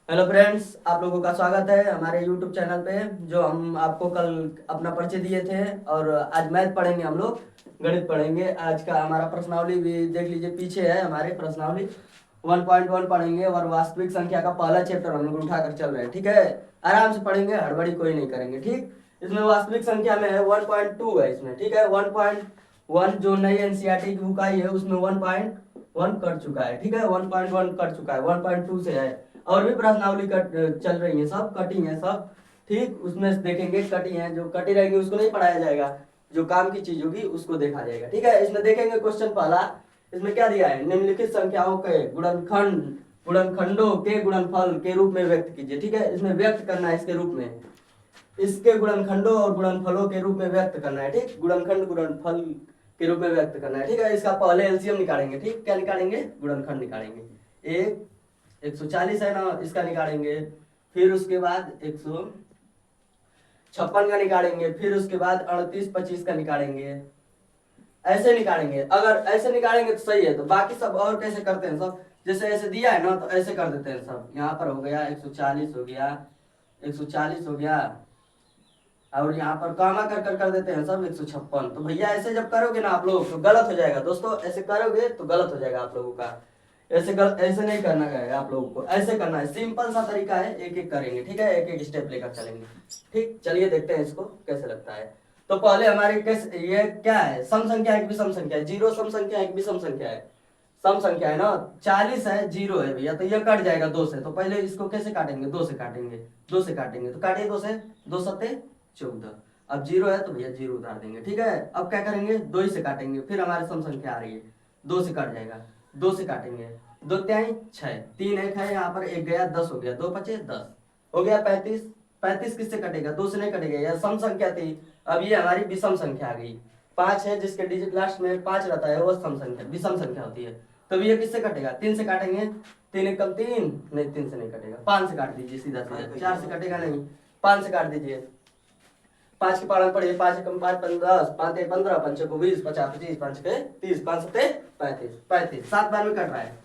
Hello friends, आप लोगों का स्वागत है हमारे यूट्यूब चैनल पे। जो हम आपको कल अपना परिचय दिए थे और आज मैथ पढ़ेंगे, हम लोग गणित पढ़ेंगे। आज का हमारा प्रश्नावली भी देख लीजिए, पीछे है हमारे प्रश्नावली। 1.1 पढ़ेंगे और वास्तविक संख्या का पहला चैप्टर हम लोग उठाकर चल रहे हैं। ठीक है, आराम से पढ़ेंगे, हड़बड़ी कोई नहीं करेंगे। ठीक, इसमें वास्तविक संख्या में है 1.2 है इसमें। ठीक है, 1.1 जो नई एनसीईआरटी की बुक आई है उसमें 1.1 कर चुका है। ठीक है, 1.1 कर चुका है, 1.2 से है। और भी प्रश्नावली कट चल रही है, सब कटी है सब। ठीक, उसमें देखेंगे कटी है, जो कटी रहेंगी उसको नहीं पढ़ाया जाएगा, जो काम की चीज होगी उसको देखा जाएगा। ठीक है, इसमें देखेंगे क्वेश्चन पहला। इसमें क्या दिया है, निम्नलिखित संख्याओं के गुणनखंडों के गुणनफल के रूप में व्यक्त कीजिए। ठीक है, इसमें व्यक्त करना है इसके रूप में, इसके गुणनखंडों और गुणनफलों के रूप में व्यक्त करना है। ठीक, गुणनखंड गुणनफल के रूप में व्यक्त करना है। ठीक है, इसका पहले एलसीएम निकालेंगे। ठीक, क्या निकालेंगे, गुणनखंड निकालेंगे। 140 है ना, इसका निकालेंगे। फिर उसके बाद 156 का निकालेंगे। फिर उसके बाद 38 25 का निकालेंगे। ऐसे निकालेंगे, अगर ऐसे निकालेंगे तो सही है। तो बाकी सब और कैसे करते हैं सब, जैसे ऐसे दिया है ना तो ऐसे कर देते हैं सब। यहाँ पर हो गया 140 हो गया, 140 हो गया, और यहाँ पर कामा कर देते हैं सब 156। तो भैया ऐसे जब करोगे ना आप लोग तो गलत हो जाएगा दोस्तों, ऐसे करोगे तो गलत हो जाएगा आप लोगों का। ऐसे नहीं करना है आप लोगों को, ऐसे करना है। सिंपल सा तरीका है, एक एक करेंगे। ठीक है, एक एक स्टेप लेकर चलेंगे। ठीक, चलिए देखते हैं इसको कैसे लगता है। तो पहले हमारे कैसे, ये क्या है, सम संख्या है कि विषम संख्या है, जीरो सम संख्या है कि विषम संख्या है, सम संख्या है ना। 40 है, जीरो है भैया, तो ये कट जाएगा 2 से। तो पहले इसको कैसे काटेंगे, 2 से काटेंगे, 2 से काटेंगे। तो काटिए 2 से, 2 सत्ते 14। अब जीरो है तो भैया जीरो उतार देंगे। ठीक है, अब क्या करेंगे, 2 ही से काटेंगे। फिर हमारे सम संख्या आ रही है, 2 से कट जाएगा, 2 से काटेंगे। 2 त्याई 6, 3 एक है यहाँ पर, एक गया, 10 हो गया, 2 पचे 10 हो गया। 35, 35 किससे कटेगा, 2 से नहीं कटेगा, यह सम संख्या थी। अब ये हमारी विषम संख्या आ गई। 5 है जिसके डिजिट लास्ट में 5 रहता है, वो सम संख्या विषम संख्या होती है। तो ये किससे कटेगा, 3 से काटेंगे। 3 एक कम 3, नहीं 3 से नहीं कटेगा, 5 से काट दीजिए सीधा सीधा, 4 से कटेगा नहीं, 5 से काट दीजिए। 5 के पालन पड़िए, 5 एकम 5 10, 5 एक 15, 5 को 20, 50 25, 5 के 30, 5 सत्ते 35, 35 7 बार में कट रहा है,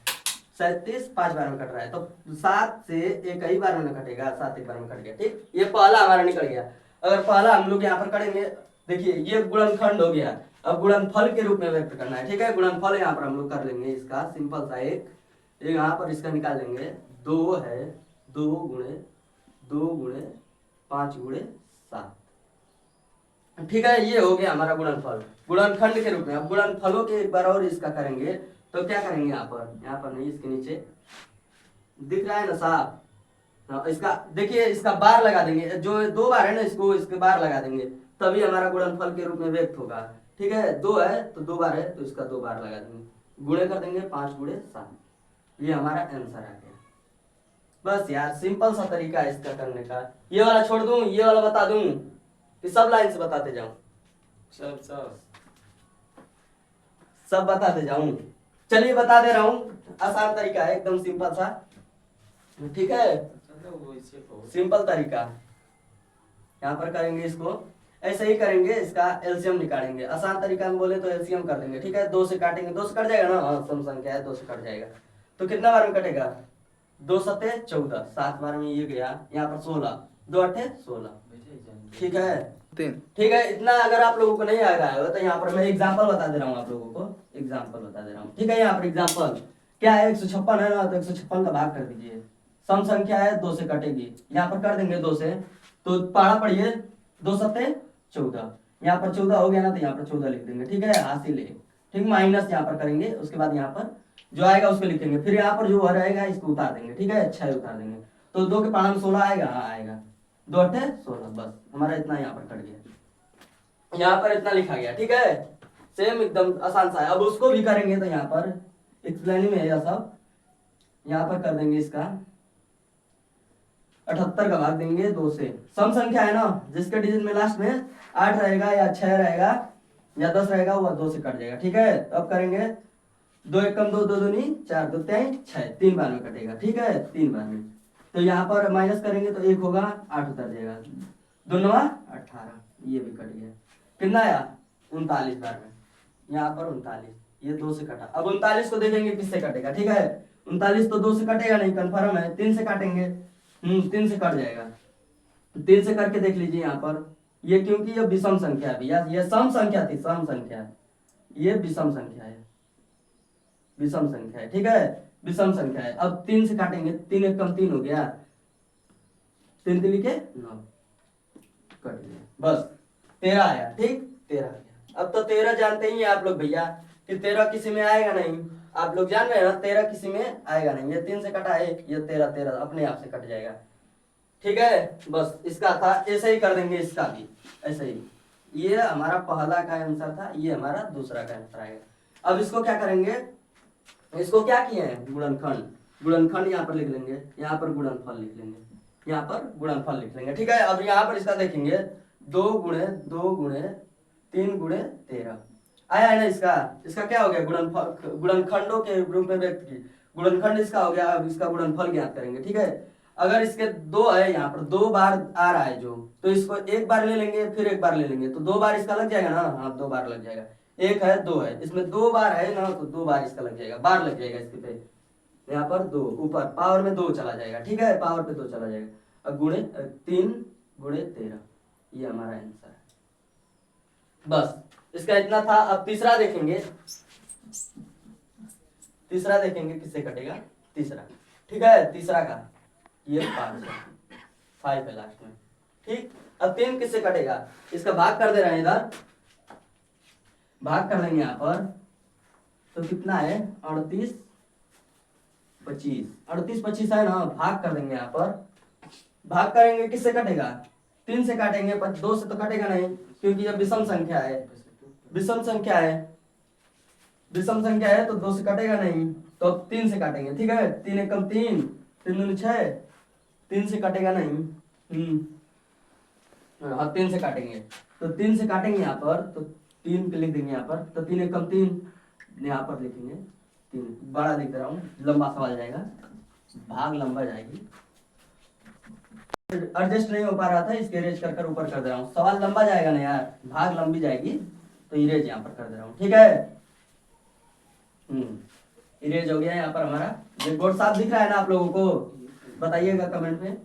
37 5 बार में कट रहा है। तो 7 से एक ही बार में कटेगा, 7 एक बार में कट गया। ठीक, ये पहला हमारा निकल गया। अगर पहला हम लोग यहाँ पर करेंगे, देखिए ये गुणनखंड हो गया। अब गुणनफल के रूप में व्यक्त करना है। ठीक है, गुणनफल यहाँ पर हम लोग कर लेंगे इसका सिंपल सा एक यहाँ पर इसका निकाल लेंगे। 2 है, 2 गुणे 2 गुणे 5 गुणे 7। ठीक है, ये हो गया हमारा गुणनफल गुणनखंड के रूप में। अब गुणनफलों के एक बार और इसका करेंगे। तो क्या करेंगे, यहाँ पर नहीं, इसके नीचे दिख रहा है ना साफ, इसका देखिए, इसका बार लगा देंगे। जो 2 बार है ना, इसको इसके बार लगा देंगे, तभी हमारा गुणनफल के रूप में व्यक्त होगा। ठीक है, 2 है तो 2 बार है, तो इसका 2 बार लगा देंगे, गुणे कर देंगे 5 गुणे 7। ये हमारा आंसर आ गया। बस यार, सिंपल सा तरीका है इसका करने का। ये वाला छोड़ दूं, ये वाला बता दूं कि सब लाइन से बताते जाऊं, सब सब सब बताते जाऊं। चलिए बता दे रहा हूं, आसान तरीका है, एकदम सिंपल सा। ठीक है, सिंपल तरीका। यहाँ पर करेंगे इसको, ऐसे ही करेंगे, इसका एलसीएम निकालेंगे। आसान तरीका में बोले तो एलसीएम कर देंगे। ठीक है, 2 से काटेंगे, 2 से कट जाएगा ना, हाँ सम संख्या है, 2 से कट जाएगा। तो कितना बार में कटेगा, 2 सत्ते 14, 7 बार में ये गया। यहाँ पर 16, 2 अट्ठे 16। ठीक है, ठीक है, इतना अगर आप लोगों को नहीं आ रहा है तो यहाँ पर मैं एग्जांपल बता दे रहा हूँ आप लोगों को, एग्जांपल बता दे रहा हूँ। ठीक है, यहाँ पर एग्जांपल क्या है, 156 है ना, तो 156 का भाग कर दीजिए। सम संख्या है, 2 से कटेगी, यहाँ पर कर देंगे 2 से। तो पढ़ा पढ़िए, 2 सत्ते 14, यहाँ पर 14 हो गया ना, तो यहाँ पर 14 लिख देंगे। ठीक है, हासिल है। ठीक, माइनस यहाँ पर करेंगे, उसके बाद यहाँ पर जो आएगा उसको लिखेंगे। फिर यहाँ पर जो रहेगा इसको उतार देंगे। ठीक है, 6 उतार देंगे, तो 2 के पाला में 16 आएगा, हाँ आएगा, 2 अट्ठे 16। बस हमारा इतना यहाँ पर कट गया, यहाँ पर इतना लिखा गया। ठीक है, सेम एकदम आसान सा है। अब उसको भी करेंगे, तो यहाँ पर एक्सप्लेनिंग में है यह सब। यहाँ पर कर देंगे इसका 78 का भाग देंगे 2 से। सम संख्या है ना, जिसके डिजिट में लास्ट में 8 रहेगा या 6 रहेगा या 10 रहेगा, वो 2 से कट जाएगा। ठीक है, तो अब करेंगे 2 एक कम 2, 2 दूनी 4, 2 त्याई 6, 3 बार में कटेगा। ठीक है, 3 बार में। तो यहाँ पर माइनस करेंगे तो 1 होगा, 8 उतर जाएगा, 2 9 18, ये भी कट गया। कितना आया, 39 बार में, यहाँ पर 39, ये 2 से कटा। अब 39 को देखेंगे किससे कटेगा। ठीक है, 39 तो 2 से कटेगा नहीं, कन्फर्म है, 3 से काटेंगे। 3 से कट जाएगा। 3 से करके देख लीजिए यहाँ पर, ये क्योंकि ये विषम संख्या है भैया, ये सम संख्या थी, सम संख्या है, ये विषम संख्या है, विषम संख्या है, ठीक है, विषम संख्या है। अब 3 से काटेंगे, 3 एक कम 3 हो गया, 3 3 लिखे 9, कट गया, बस 13 आया, ठीक, 13 आया। अब तो 13 जानते ही हैं आप लोग भैया कि 13 किसी में आएगा नहीं, आप लोग जान रहे हैं ना, 13 किसी में आएगा नहीं, ये 3 से कटा है, ये 13 13 अपने आप से कट जाएगा, ठीक है। बस इसका था, ऐसे ही कर देंगे इसका भी, ऐसे ही। ये हमारा पहला का आंसर था, ये हमारा दूसरा का आंसर आएगा। अब इसको क्या करेंगे, इसको क्या किए हैं, गुणनखंड, गुणनखंड यहाँ पर लिख लेंगे, यहाँ पर गुणनफल लिख लेंगे, यहाँ पर गुणनफल लिख लेंगे, ठीक है। अब यहाँ पर इसका देखेंगे, 2 गुणे 2 गुणे 3 गुणे 13 आया है ना इसका, इसका क्या हो गया, गुणनफल, गुणनखंडों के रूप में व्यक्त की, गुणनखंड इसका हो गया। अब इसका गुणनफल ज्ञात करेंगे, ठीक है। अगर इसके 2 है, यहाँ पर 2 बार आ रहा है जो, तो इसको एक बार ले लेंगे, फिर एक बार ले लेंगे, तो 2 बार इसका लग जाएगा ना, हाँ 2 बार लग जाएगा, 1 है 2 है, इसमें 2 बार है ना, तो 2 बार इसका लग जाएगा, बार लग जाएगा इसके पे, यहाँ पर 2 ऊपर पावर में 2 चला जाएगा, ठीक है, पावर पे 2 चला जाएगा। अब गुणे 3 गुणे 13, ये हमारा आंसर है, बस इसका इतना था। अब तीसरा देखेंगे, तीसरा देखेंगे किससे कटेगा, तीसरा, ठीक है, तीसरा का ये 5 है लास्ट में, ठीक। अब 3 किससे कटेगा, इसका भाग कर दे रहे हैं, इधर भाग कर देंगे यहाँ पर, तो कितना है 38 25, 38 25 है ना, भाग कर देंगे यहाँ पर, भाग करेंगे किससे कटेगा, 3 से काटेंगे, 2 से तो कटेगा नहीं, क्योंकि ये विषम संख्या है, विषम संख्या है, विषम संख्या है, तो 2 से कटेगा नहीं, तो अब 3 से काटेंगे, ठीक है। 3 एक कम 3, 3 दूनी 6, 3 से कटेगा नहीं, हाँ 3 से काटेंगे, तो 3 से काटेंगे यहाँ पर, तो 3 पे लिख देंगे यहाँ पर, तो 3 एक कम 3, यहाँ पर लिखेंगे 3, बड़ा लिख रहा हूँ, लंबा सवाल जाएगा, भाग लंबा जाएगी, एडजस्ट नहीं हो पा रहा था, इसके इरेज कर कर ऊपर कर दे रहा हूँ, सवाल लंबा जाएगा ना यार, भाग लंबी जाएगी, तो इरेज यहाँ पर कर दे रहा हूँ, ठीक है। इरेज हो गया यहाँ पर हमारा, ये बोर्ड साफ दिख रहा है ना आप लोगों को, बताइएगा कमेंट में।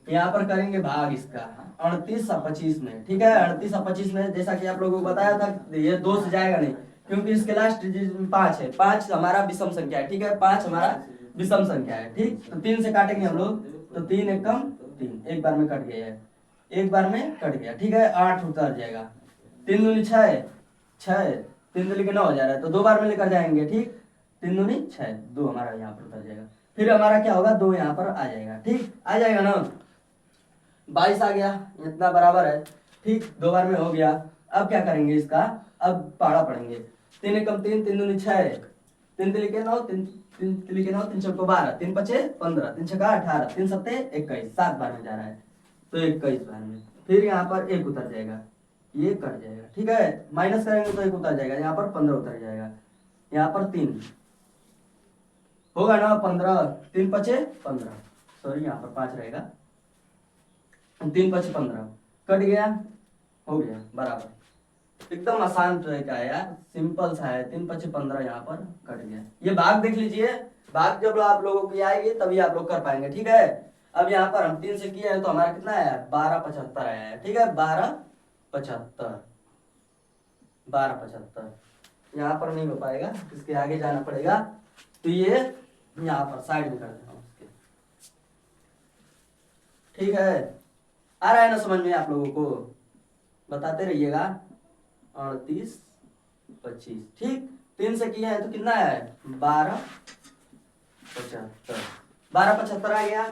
यहाँ पर करेंगे भाग इसका 38 और 25 में, ठीक है, 38 और 25 में, जैसा कि आप लोगों को बताया था, ये 2 से जाएगा नहीं, क्योंकि इसके लास्ट 5 है, 5 हमारा विषम संख्या है, ठीक है, 5 हमारा विषम संख्या है, ठीक। तो 3 से काटेंगे हम लोग, तो 3 एक कम 3, एक बार में कट गया है, एक बार में कट गया, ठीक है, 8 उतर जाएगा, 3 दूनी 6, 3 दूनी के 9 हो जा रहा है, तो 2 बार में लेकर जाएंगे, ठीक, 3 दूनी 6, 2 हमारा यहाँ पर उतर जाएगा, फिर हमारा क्या होगा, 2 यहाँ पर आ जाएगा, ठीक, आ जाएगा ना, 22 आ गया, इतना बराबर है, ठीक, 2 बार में हो गया। अब क्या करेंगे इसका, अब पाड़ा पढ़ेंगे, 3 एक कम 3, 3 दूनी 6, 3 3 के 9, 3 3 के 9, 3 चौको 12, 3 5 15, 3 6 18, 3 7 21, 7 बार में जा रहा है, तो 21 बार में, फिर यहाँ पर 1 उतर जाएगा, ये कट जाएगा, ठीक है, माइनस करेंगे तो 1 उतर जाएगा, यहाँ पर 15 उतर जाएगा, यहाँ पर 3 होगा ना, 15, 3 5 15, सॉरी यहाँ पर 5 रहेगा, 3 5 15 कट गया, हो गया बराबर, एकदम आसान तरीका है यार, सिंपल सा है, 3 5 15 यहाँ पर कट गया। ये भाग देख लीजिए, भाग जब आप लोगों की आएगी तभी आप लोग कर पाएंगे, ठीक है। अब यहाँ पर हम 3 से किए हैं, तो हमारा कितना आया, 1275 आया है, ठीक है, 1275, 1275 यहाँ पर नहीं हो पाएगा, इसके आगे जाना पड़ेगा, तो ये यहाँ पर साइड में कर देना उसके, ठीक है। आ रहा है ना समझ में आप लोगों को, बताते रहिएगा। 38 25, ठीक, 3 से किया है तो कितना है, 1275, 1275 आ गया,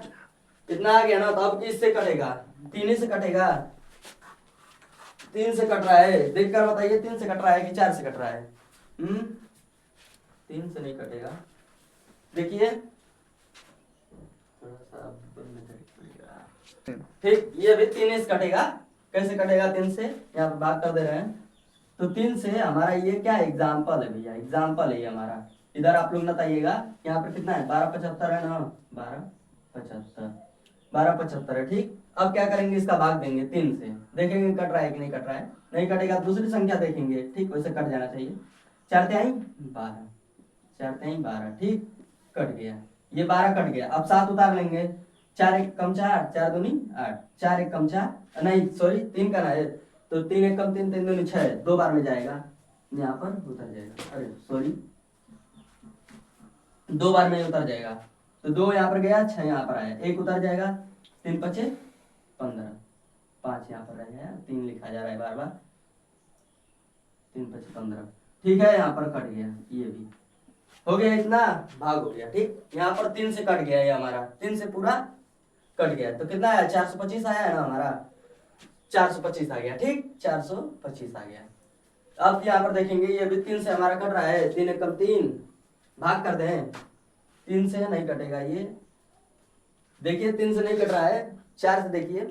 कितना आ गया ना, तो अब इससे कटेगा, 3 से कटेगा, 3 से कट रहा है, देख कर बताइए 3 से कट रहा है कि 4 से कट रहा है, 3 से नहीं कटेगा, देखिए ठीक, ये भी 3 से कटेगा, कैसे कटेगा, 3 से यहाँ पर बात कर दे रहे हैं, तो 3 से हमारा ये क्या एग्जाम्पल है भैया, एग्जाम्पल है ये हमारा, इधर आप लोग बताइएगा, यहाँ पर कितना है, 1275 है ना, 1275 है, ठीक। अब क्या करेंगे, इसका भाग देंगे 3 से, देखेंगे कट रहा है कि नहीं कट रहा है, नहीं कटेगा दूसरी संख्या देखेंगे, ठीक, वैसे कट जाना चाहिए, 4 तिहाई 12, 4 तिहाई 12, ठीक, कट गया, ये 12 कट गया। अब 7 उतार लेंगे, 4 एक कम 4, 4 दूनी 8, 4 एक कम 4, नहीं सॉरी 3 का ना है, तो 3 एक कम 3, 3 दूनी 6, 2 बार में जाएगा, यहाँ पर उतर जाएगा, अरे सॉरी 2 बार में उतर जाएगा। तो 2 यहाँ पर गया, 6 यहाँ पर आया, 1 उतर जाएगा, 3 पचे 15, 5 यहाँ पर रह गया, 3 लिखा जा रहा है बार बार, 3 पचे 15, ठीक है, यहाँ पर कट गया, ये भी हो गया, इतना भाग हो गया। ठीक, यहाँ पर 3 से कट गया, ये हमारा 3 से पूरा कट गया, तो कितना आया, 425 आया है ना हमारा, 425 आ गया। ठीक, 425 आ गया। अब यहाँ पर देखेंगे, ये भी 3 से हमारा कट रहा है, 3 एक कम 3, भाग कर दें, 3 से नहीं कटेगा ये, देखिए 3 से नहीं कट रहा है, 4 से देखिए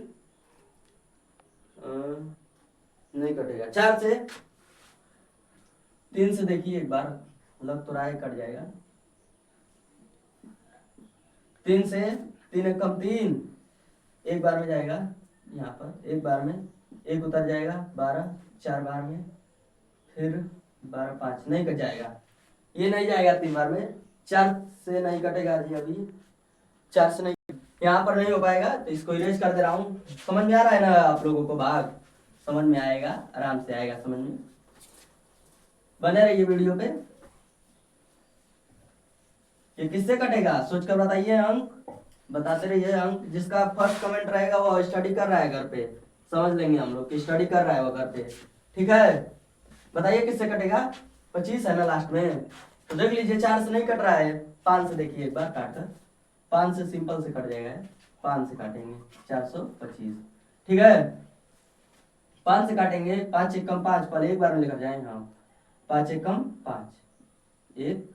नहीं कटेगा, 4 से 3 से देखिए एक बार, लग तो रहा है कट जाएगा, 3 से 3 एक कम 3, एक बार में जाएगा, यहाँ पर एक बार में 1 उतर जाएगा, 12, 4 बार में, फिर 12 5 नहीं कट जाएगा, ये नहीं जाएगा 3 बार में, 4 से नहीं कटेगा जी, अभी 4 से नहीं, यहाँ पर नहीं हो पाएगा, तो इसको इरेज कर दे रहा हूँ। समझ में आ रहा है ना आप लोगों को, भाग समझ में आएगा, आराम से आएगा समझ में, बने रहिए वीडियो पे। ये किससे कटेगा सोच कर बताइए, अंक बताते रहिए, अंक जिसका फर्स्ट कमेंट रहेगा वो स्टडी कर रहा है घर पे, समझ लेंगे हम लोग कि स्टडी कर रहा है वो घर पे, ठीक है। बताइए किससे कटेगा, 25 है ना लास्ट में, तो देख लीजिए 4 से नहीं कट रहा है, 5 से देखिए एक बार काट कर, 5 से सिंपल से कट जाएगा, 5 से काटेंगे 425, ठीक है, 5 से काटेंगे, 5 एक कम 5, पहले एक बार में लेकर जाएंगे, हाँ 5 एक कम 5, 1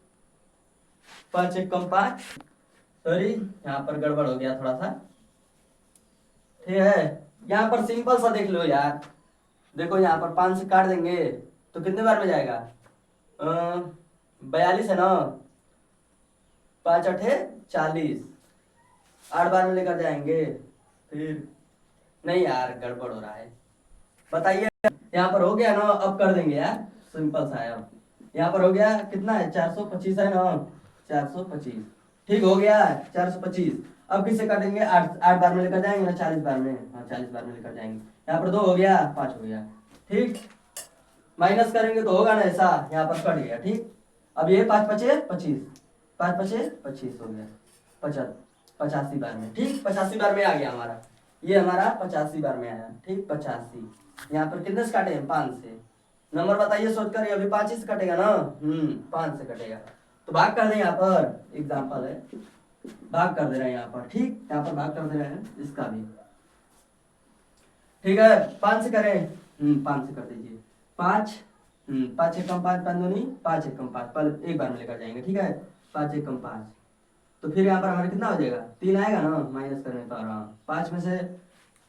5 एक कम 5, सॉरी यहाँ पर गड़बड़ हो गया थोड़ा सा, ठीक है। यहाँ पर सिंपल सा देख लो यार, देखो यहाँ पर 5 से काट देंगे तो कितने बार में जाएगा, 42 है ना, 5 अठे 40, 8 बार में लेकर जाएंगे, फिर नहीं यार गड़बड़ हो रहा है, बताइए। यहाँ पर हो गया ना, अब कर देंगे यार, सिंपल सा है। अब यहाँ पर हो गया, कितना है 425 है ना, 425, ठीक हो गया 425। अब किससे काटेंगे, 8 बार में लेकर जाएंगे ना, 40 बार में, हाँ 40 बार में लेकर जाएंगे, यहाँ पर 2 हो गया, 5 हो गया, ठीक, माइनस करेंगे तो होगा ना ऐसा, यहाँ पर कट गया, ठीक। अब ये 5 पचे 25, 5 पचे 25 हो गया, 85 बार में, ठीक, 85 बार में आ गया हमारा, ये हमारा 85 बार में आया, ठीक, 85। यहाँ पर कितने से काटे हैं, 5 से, नंबर बताइए सोचकर, अभी 5 से कटेगा ना, 5 से कटेगा, तो भाग कर दें, यहाँ पर एग्जाम्पल है, भाग कर दे रहे हैं यहाँ पर, ठीक, यहाँ पर भाग कर दे रहे हैं इसका भी, ठीक है, 5 से करें, 5 से कर दीजिए, 5 5 एक कम 5, 5 दूनी 5 एक कम 5, पहले एक बार में लेकर जाएंगे, ठीक है, 5 एक कम 5, तो फिर यहाँ पर हमारे कितना हो जाएगा, 3 आएगा ना, माइनस करने पर, हाँ 5 में से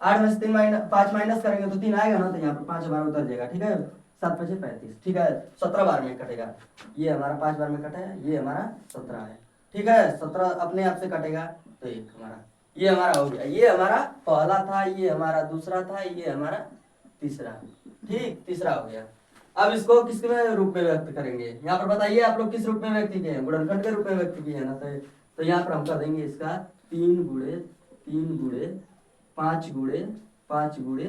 8 में से 5 माइनस करेंगे तो 3 आएगा ना, तो यहाँ पर 5 बार उतर जाएगा, ठीक है, 7 पचे 35, ठीक है, 17 बार में कटेगा, ये हमारा 5 बार में कटा है, ये हमारा 17 है, ठीक है, 17 अपने आप से कटेगा, तो एक हमारा ये हमारा हो गया, ये हमारा पहला था, ये हमारा दूसरा था, ये हमारा तीसरा, ठीक, तीसरा हो गया। अब इसको किसके रूप में व्यक्त करेंगे, यहाँ पर बताइए आप लोग किस रूप में व्यक्त किए हैं, गुणनखंड के रूप में व्यक्त किए हैं ना, तो यहाँ पर हम कर देंगे इसका 3 गुणे 3 गुणे 5 गुणे 5 गुणे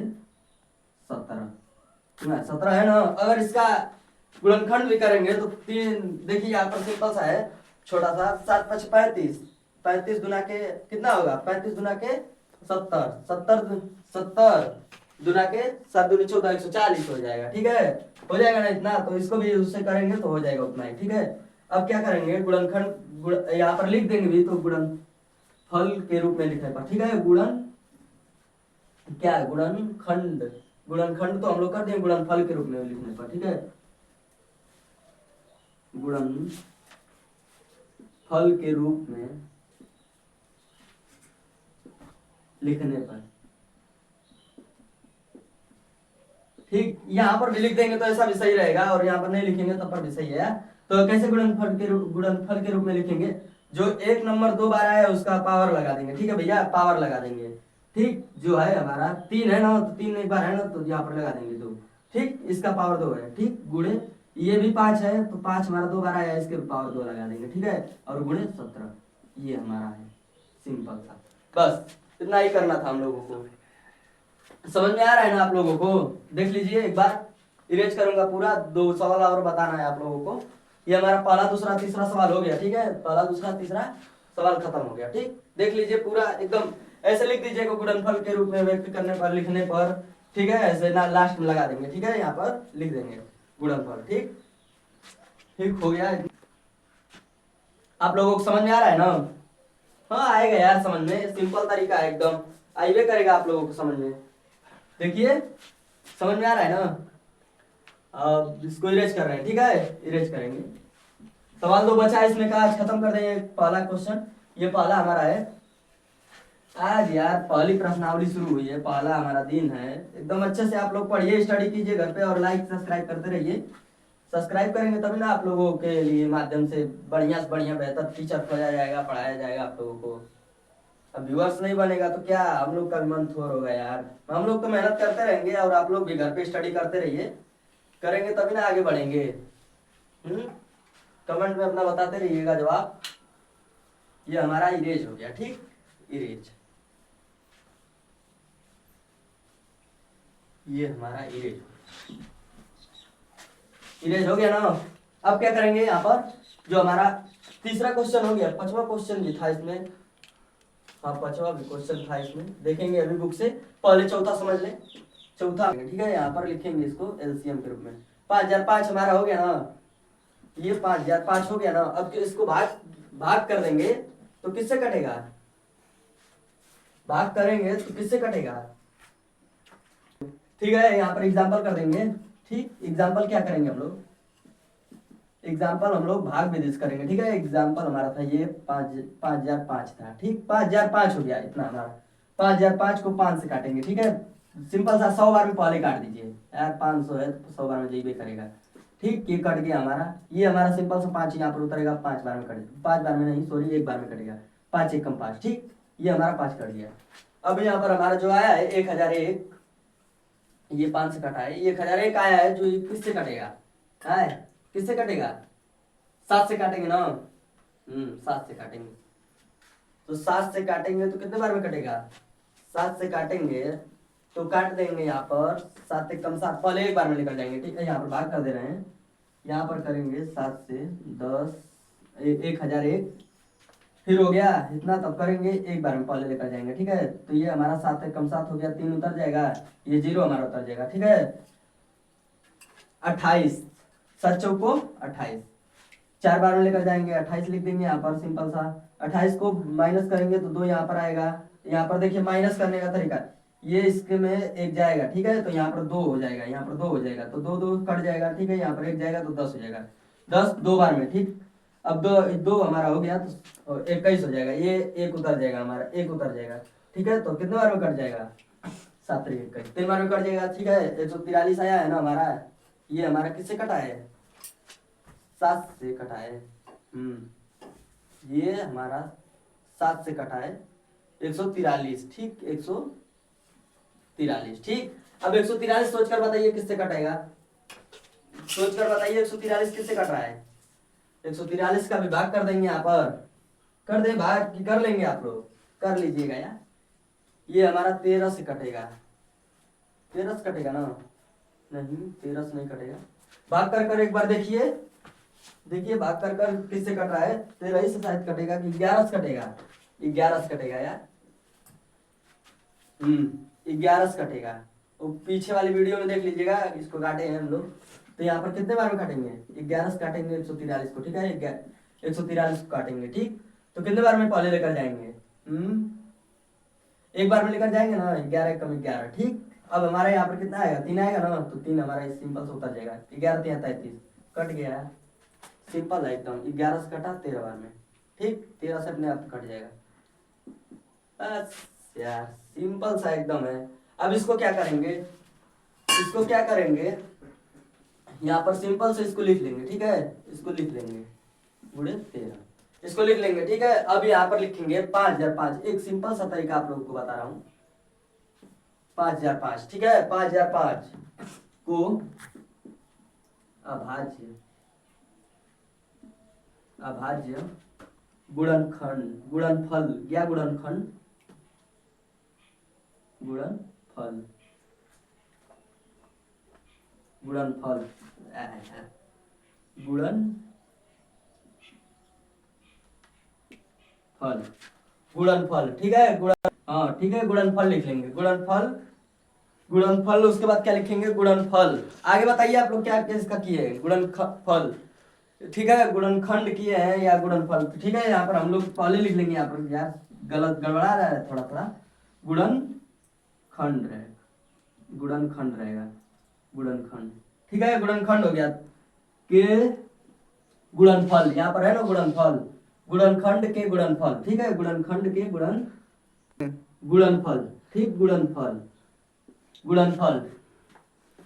17, 17 है ना। अगर इसका गुणनखंड भी करेंगे तो 3, देखिए यहाँ पर सिंपल सा है, छोटा सा, 7 5 35, 35 गुना के कितना होगा, 35 गुना के 70, 70 गुना के 7 दूनी 14, 140 हो जाएगा, ठीक है, हो जाएगा ना इतना, तो इसको भी उससे करेंगे तो हो जाएगा उतना ही, ठीक है। अब क्या करेंगे, गुणनखंड यहाँ पर लिख देंगे भी, तो गुणनफल के रूप में लिखने पर, ठीक है, गुणन क्या है, गुणनखंड, गुणनखंड तो हम लोग कर देंगे गुणनफल के रूप में लिखने पर, ठीक है, गुणनफल के रूप में लिखने पर, ठीक, यहाँ पर भी लिख देंगे तो ऐसा भी सही रहेगा, और यहाँ पर नहीं लिखेंगे तब पर भी सही है। तो कैसे गुणनफल के रूप में लिखेंगे, जो एक नंबर 2 बार आया उसका पावर लगा देंगे, ठीक है भैया, पावर लगा देंगे, ठीक, जो है हमारा 3 है ना, तो 3 एक बार है ना, तो यहाँ पर लगा देंगे 2, ठीक, इसका पावर 2 है, ठीक, गुणे ये भी 5 है, तो 5 हमारा 2 बार आया, इसके पावर 2 लगा देंगे, ठीक है, और गुणे 17, ये हमारा है, सिंपल सा। बस इतना ही करना था हम लोगों को। समझ में आ रहा है ना आप लोगों को? देख लीजिए एक बार, इरेज करूंगा पूरा, 2 सवाल और बताना है आप लोगों को। ये हमारा पहला दूसरा तीसरा सवाल हो गया, ठीक है, पहला दूसरा तीसरा सवाल खत्म हो गया। ठीक, देख लीजिए पूरा एकदम ऐसे लिख दीजिएगा गुणनफल के रूप में व्यक्त करने पर, लिखने पर, ठीक है, ऐसे ना लास्ट में लगा देंगे, ठीक है, यहाँ पर लिख देंगे गुणनफल। ठीक, ठीक हो गया। आप लोगों को समझ में आ रहा है ना? हाँ आएगा यार समझ में, सिंपल तरीका है एकदम, आइए करेगा आप लोगों को समझ में। देखिए समझ में आ रहा है ना? अब इसको इरेज कर रहे हैं, ठीक है, इरेज करेंगे। सवाल 2 बचा है इसमें का, आज खत्म कर देंगे पहला क्वेश्चन। ये पहला हमारा है आज यार, पहली प्रश्नावली शुरू हुई है, पहला हमारा दिन है। एकदम अच्छे से आप लोग पढ़िए, स्टडी कीजिए घर पे, और लाइक सब्सक्राइब करते रहिए। सब्सक्राइब करेंगे तभी ना आप लोगों के लिए माध्यम से बढ़िया बेहतर टीचर खोजा जाएगा, पढ़ाया जाएगा आप लोगों को। अब व्यूअर्स नहीं बनेगा तो क्या हम लोग का मन थोर होगा यार। हम लोग तो मेहनत करते रहेंगे, और आप लोग भी घर पे स्टडी करते रहिए, करेंगे तभी ना आगे बढ़ेंगे। कमेंट में अपना बताते रहिएगा जवाब। ये हमारा इरेज हो गया, ठीक, इरेज, ये हमारा इरेज हो गया ना। अब क्या करेंगे यहाँ पर, जो हमारा तीसरा क्वेश्चन हो गया, 5वां क्वेश्चन भी था इसमें। हाँ 5वां भी क्वेश्चन था इसमें, देखेंगे अभी बुक से। पहले चौथा समझ लें, चौथा, ठीक है, यहाँ पर लिखेंगे इसको एलसीएम के रूप में। 5005 हमारा हो गया ना, ये 5005 हो गया ना। अब इसको भाग कर देंगे तो किससे कटेगा? भाग करेंगे तो किससे कटेगा? ठीक है, यहाँ पर एग्जाम्पल कर देंगे। ठीक, एग्जाम्पल क्या करेंगे हम लोग? एग्जाम्पल हम लोग भाग विधि से करेंगे, ठीक है। एग्जाम्पल हमारा था ये 5005 था, ठीक, 5005 हो गया इतना हमारा। 5005 को 5 से काटेंगे, ठीक है, सिंपल सा। 100 बार में पहले काट दीजिए यार, 500 है तो 100 बार में जेबे करेगा। ठीक, ये कट गया हमारा। ये हमारा सिंपल सा 5 यहाँ पर उतरेगा, 5 बार में कटेगा, 5 बार में नहीं सॉरी, 1 बार में कटेगा, 5 1 कम 5, ठीक, ये हमारा 5 कट गया। अब यहाँ पर हमारा जो आया है 1001, ये 5 से कटा है, 1001 आया है, जो किससे कटेगा? है किससे कटेगा? 7 से काटेंगे ना। 7 से काटेंगे, तो 7 से काटेंगे तो कितने बार में कटेगा? 7 से काटेंगे तो काट देंगे यहाँ पर 7 1 कम 7, पहले 1 बार में निकल जाएंगे, ठीक है, यहाँ पर भाग कर दे रहे हैं। यहाँ पर करेंगे 7 से 10, 1001, फिर हो गया इतना, तब करेंगे 1 बार में पहले लेकर जाएंगे, ठीक है। तो ये हमारा 7 1 कम 7 हो गया, 3 उतर जाएगा, ये 0 हमारा उतर जाएगा, ठीक है। 28, 7 चौको 28, 4 बार में लेकर जाएंगे, 28 लिख देंगे यहाँ पर, सिंपल सा। 28 को माइनस करेंगे तो 2 यहाँ पर आएगा। यहाँ पर देखिए माइनस करने का तरीका, ये इसके में 1 जाएगा, ठीक है, तो यहाँ पर 2 हो जाएगा, यहाँ पर 2 हो जाएगा, तो 2 2 कट जाएगा, ठीक है, यहाँ पर 1 जाएगा तो 10 हो जाएगा, 10 2 बार में, ठीक। अब 2 हमारा हो गया तो 21 हो जाएगा, ये 1 उतर जाएगा हमारा, 1 उतर जाएगा, ठीक है, तो कितने बार में कट जाएगा? 7 3 21, 3 बार में कट जाएगा, ठीक है। 143 आया है ना हमारा, ये हमारा किससे कटा है? 7 से कटा है। ये हमारा 7 से कटा है, 143, ठीक, 143, ठीक। अब 143 सोचकर बताइए किससे कटेगा? सोचकर बताइए 143 किससे कट रहा है? 143 का भी भाग कर देंगे, यहाँ पर कर दे भाग की, कर लेंगे आप लोग, कर लीजिएगा यार। ये हमारा 13 से कटेगा, 13 से कटेगा ना? नहीं 13 से नहीं कटेगा, भाग कर एक बार देखिए, देखिए भाग कर किससे कट रहा है? 13 से शायद कटेगा कि 11 से कटेगा? 11 से कटेगा यार, 11 से कटेगा। तो पीछे वाली वीडियो में देख लीजिएगा, इसको काटे हैं हम लोग, तो यहाँ पर कितने बार में काटेंगे? 11 से काटेंगे 143 को, ठीक है, 143 को काटेंगे, ठीक। तो कितने बार में पहले लेकर जाएंगे? 1 बार में लेकर जाएंगे ना, 11 कम 11, ठीक। अब हमारे यहाँ पर कितना आएगा? 3 आएगा ना, तो 3 हमारा सिंपल से उतर जाएगा, 11 3 33, कट गया, सिंपल है एकदम। 11 से कटा 13 बार में, ठीक, 13 से अपने आप कट जाएगा, बस यार सिंपल सा एकदम है। अब इसको क्या करेंगे? इसको क्या करेंगे, यहाँ पर सिंपल से इसको लिख लेंगे, ठीक है, इसको लिख लेंगे गुणे 13, इसको लिख लेंगे, ठीक है। अब यहाँ पर लिखेंगे 5005, एक सिंपल सा तरीका आप लोगों को बता रहा हूँ। 5005, ठीक है, 5005 को अभाज्य गुणनखंड, गुणनफल या गुणनखंड, गुणनफल, गुणनफल, गुणनफल, गुणनफल, ठीक है। हाँ ठीक है, गुणनफल लिख लेंगे, गुणनफल, गुणनफल। उसके बाद क्या लिखेंगे, गुणनफल। आगे बताइए आप लोग क्या इसका किए हैं, गुणनफल, ठीक है। गुणनखंड किए हैं या गुणनफल, ठीक है। यहाँ पर हम लोग पहले लिख लेंगे, यहाँ पर यार गलत गड़बड़ा रहा है थोड़ा थोड़ा, गुणनखंड रहेगा, गुणनखंड रहेगा, गुणनखंड, ठीक है। गुणनखंड हो गया के गुणनफल, यहाँ पर है ना गुणनफल, गुणनखंड के गुणनफल, ठीक है। गुणनखंड के गुणनफल, ठीक, गुणनफल, गुणनफल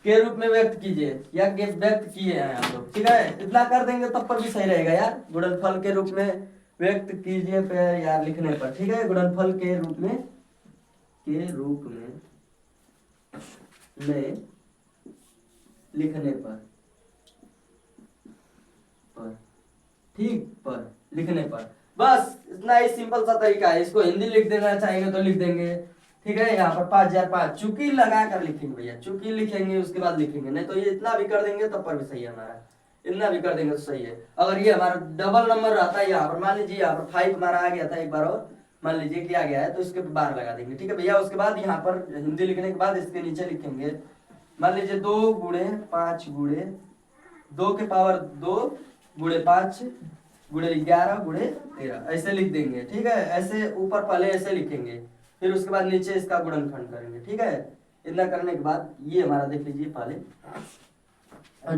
के रूप में व्यक्त कीजिए या व्यक्त किए हैं आप लोग, ठीक है। इतना कर देंगे तब पर भी सही रहेगा यार, गुणनफल के रूप में व्यक्त कीजिए पे यार लिखने पर, ठीक है। गुणनफल के रूप में, के रूप में लिखने पर, ठीक, पर लिखने पर, बस इतना ही सिंपल सा तरीका है। इसको हिंदी लिख देना चाहेंगे तो लिख देंगे, ठीक है। यहाँ पर 5005 चुकी लगा कर लिखेंगे भैया, चुकी लिखेंगे उसके बाद लिखेंगे, नहीं तो ये इतना भी कर देंगे तब पर भी सही है हमारा, इतना भी कर देंगे तो सही है। अगर ये हमारा डबल नंबर रहता है यहाँ पर, मान लीजिए यहाँ पर 5 हमारा आ गया था एक बार और, मान लीजिए कि आ गया है तो इसके बार लगा देंगे, ठीक है भैया। उसके बाद यहाँ पर हिंदी लिखने के बाद इसके नीचे लिखेंगे, मान लीजिए 2 गुणे 5 गुणे 2 के पावर 2 गुणे 5 गुणे 11 गुणे 13, ऐसे लिख देंगे, ठीक है। ऐसे ऊपर पहले ऐसे लिखेंगे, फिर उसके बाद नीचे इसका गुणनखंड करेंगे, ठीक है। इतना करने के बाद ये हमारा देख लीजिए पहले,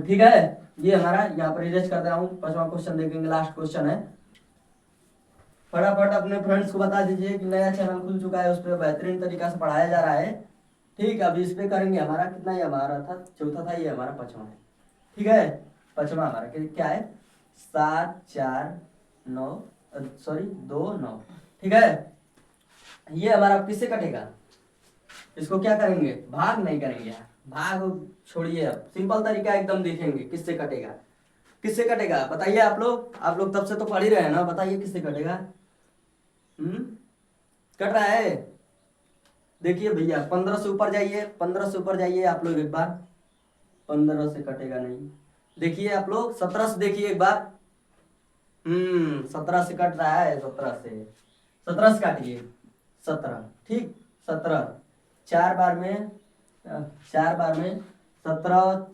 ठीक है। ये हमारा यहाँ पर इरेज कर रहा हूँ। 5वां क्वेश्चन देखेंगे, लास्ट क्वेश्चन है। फटाफट अपने फ्रेंड्स को बता दीजिए कि नया चैनल खुल चुका है, उस पर बेहतरीन तरीका से पढ़ाया जा रहा है, ठीक। अभी इस पे करेंगे, हमारा कितना, ये हमारा था चौथा था, ये हमारा 5वां है, ठीक है। 5वां हमारा क्या है, 7 4 9 सॉरी 2 9, ठीक है। ये हमारा किससे कटेगा, इसको क्या करेंगे, भाग नहीं करेंगे यार, भाग छोड़िए, अब सिंपल तरीका एकदम देखेंगे किससे कटेगा, किससे कटेगा बताइए आप लोग तब से तो पढ़ ही रहे हैं ना, बताइए किससे कटेगा। कट रहा है, देखिए भैया 15 से ऊपर जाइए, 15 से ऊपर जाइए आप लोग एक बार, 15 से कटेगा नहीं, देखिए आप लोग 17 से देखिए एक बार, 17 से कट रहा है, 17 से काटिए, 17, ठीक, 17 4 बार में 17,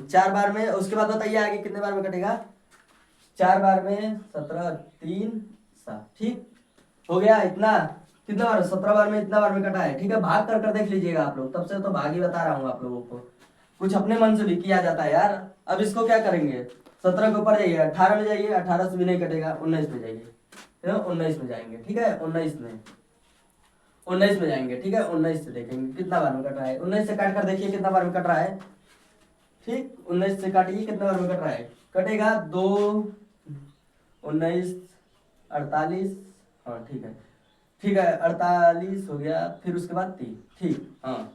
4 बार में, उसके बाद बताइए आगे कितने बार में कटेगा, 4 बार में 17 3 7, ठीक हो गया। इतना कितना बार, 17 बार में इतना बार में कटा है, ठीक है। भाग कर देख लीजिएगा आप लोग, तब से तो भाग ही बता रहा हूँ आप लोगों को, कुछ अपने मन से भी किया जाता है यार। अब इसको क्या करेंगे, 17 के ऊपर जाइए, 18 में जाइए, 18 से भी नहीं कटेगा, 19 में जाइए, 19 में जाएंगे, ठीक है। 19 में जाएंगे, ठीक है। 19 से देखेंगे कितना बार में कट रहा है, 19 से काट कर देखिए कितना बार में कट रहा है, ठीक। 19 से काटिए कितना बार में कट रहा है, कटेगा 2 19 48, हाँ ठीक है, 48 हो गया, फिर उसके बाद 3, ठीक, हाँ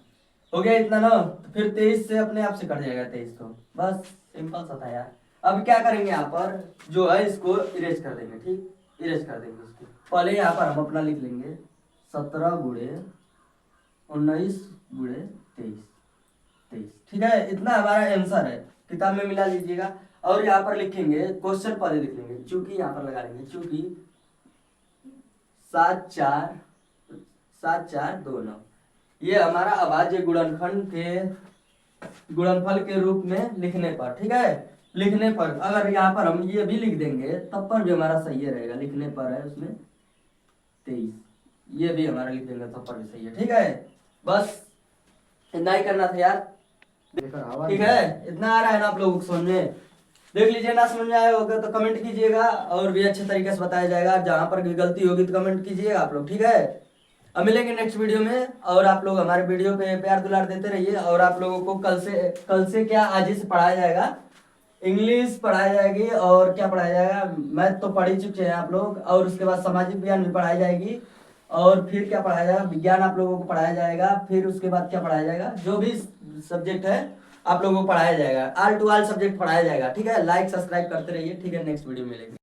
हो गया इतना ना। तो फिर 23 से अपने आप से कट जाएगा 23, तो बस सिंपल सा था यार। अब क्या करेंगे, यहाँ पर जो है इसको इरेज कर देंगे, ठीक, इरेज कर देंगे उसको। पहले यहाँ पर हम अपना लिख लेंगे 17 गुणे 19 गुणे 23, ठीक है। इतना हमारा आंसर है, किताब में मिला लीजिएगा। और यहाँ पर लिखेंगे, क्वेश्चन पहले लिख लेंगे, चूंकि यहाँ पर लगा लेंगे, चूंकि 7 4 2 9, ये हमारा अभाज्य गुणनखंड के गुणनफल के रूप में लिखने पर, ठीक है। लिखने पर अगर यहाँ पर हम ये भी लिख देंगे तब पर भी हमारा सही रहेगा, लिखने पर है उसमें 23, ये भी हमारा लिख देंगे तब पर भी सही है, ठीक है। बस इतना ही करना था यार, ठीक है। इतना आ रहा है ना आप लोगों को समझ में, देख लीजिए, ना समझ में आया होगा तो कमेंट कीजिएगा, और भी अच्छे तरीके से बताया जाएगा। जहां पर भी गलती होगी तो कमेंट कीजिएगा आप लोग, ठीक है। अब मिलेंगे नेक्स्ट वीडियो में, और आप लोग हमारे वीडियो पे प्यार दुलार देते रहिए। और आप लोगों को कल से क्या आज ही से पढ़ाया जाएगा, इंग्लिश पढ़ाई जाएगी, और क्या पढ़ाया जाएगा, मैथ तो पढ़ ही चुके हैं आप लोग, और उसके बाद सामाजिक विज्ञान भी पढ़ाई जाएगी, और फिर क्या पढ़ाया जाएगा, विज्ञान आप लोगों को पढ़ाया जाएगा, फिर उसके बाद क्या पढ़ाया जाएगा, जो भी सब्जेक्ट है आप लोगों को पढ़ाया जाएगा, ऑल टू ऑल सब्जेक्ट पढ़ाया जाएगा, ठीक है। लाइक सब्सक्राइब करते रहिए, ठीक है। नेक्स्ट वीडियो मिलेंगे।